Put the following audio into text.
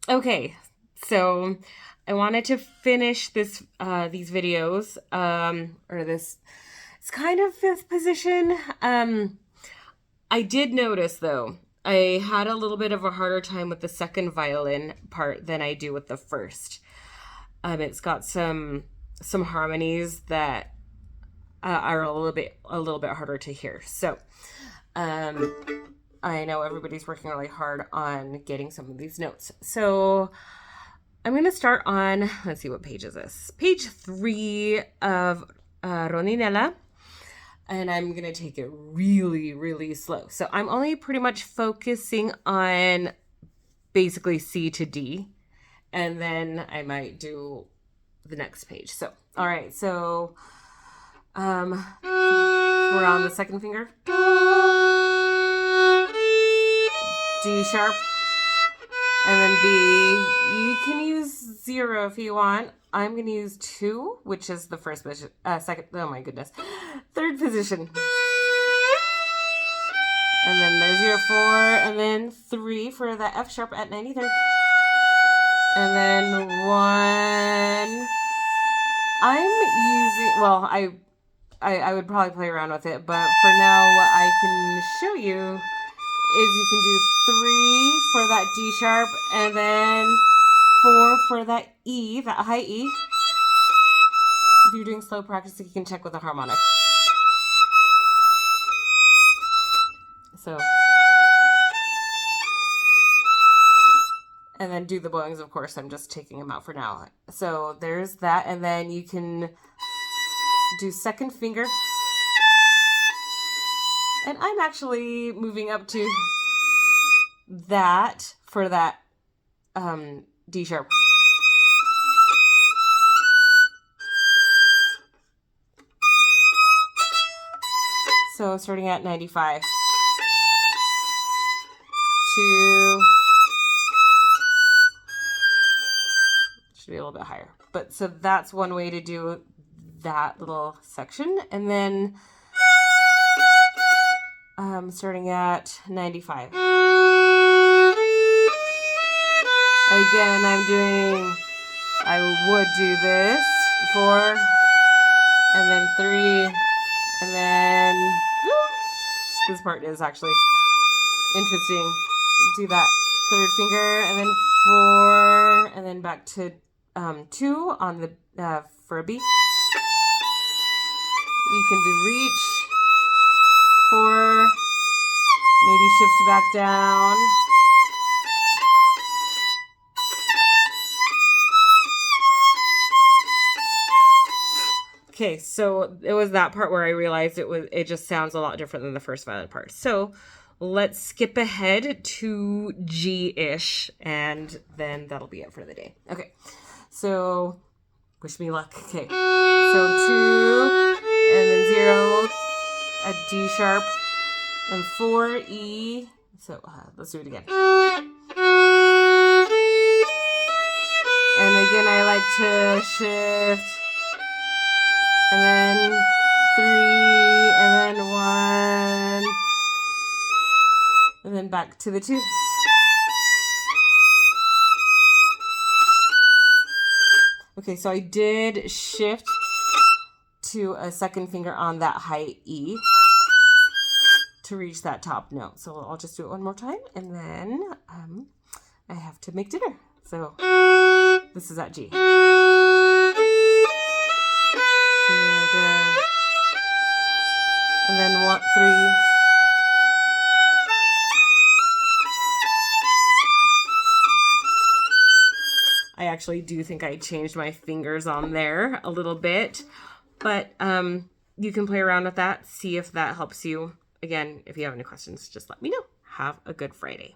Okay, so I wanted to finish these videos, or this. It's kind of fifth position. I did notice though, I had a little bit of a harder time with the second violin part than I do with the first. It's got some harmonies that are a little bit harder to hear. So, um, I know everybody's working really hard on getting some of these notes. So I'm going to start on, let's see, what page is this? Page 3 of Rondinela. And I'm going to take it really, really slow. So I'm only pretty much focusing on basically C to D. And then I might do the next page. So, all right. So we're on the second finger. D sharp. And then B. You can use 0 if you want. I'm going to use 2, which is the first position. Second. Oh my goodness. Third position. And then there's your 4. And then 3 for the F sharp at 93rd. And then 1. I'm using, well, I would probably play around with it, but for now what I can show you is you can do 3 for that D sharp and then 4 for that E, that high E. If you're doing slow practice, you can check with a harmonic. So, and then do the bowings, of course. I'm just taking them out for now. So there's that, and then you can do second finger. And I'm actually moving up to that for that D sharp. So starting at 95. 2. Should be a little bit higher. But so that's one way to do that little section. And then starting at 95. Again, I would do this 4, and then 3, and then this part is actually interesting. Do that third finger, and then 4, and then back to 2 on the for a B. You can do reach 4, maybe shift back down. Okay, so it was that part where I realized it just sounds a lot different than the first violin part. So let's skip ahead to G-ish, and then that'll be it for the day. Okay, so wish me luck. Okay, so 2, and then 0, a D sharp, and 4, E. So let's do it again. And again, I like to shift. And then 3, and then 1, and then back to the 2. Okay, so I did shift to a second finger on that high E to reach that top note. So I'll just do it one more time, and then I have to make dinner. So this is at G. And then 1, 3. I actually do think I changed my fingers on there a little bit, but you can play around with that, see if that helps you. Again, if you have any questions, just let me know. Have a good Friday.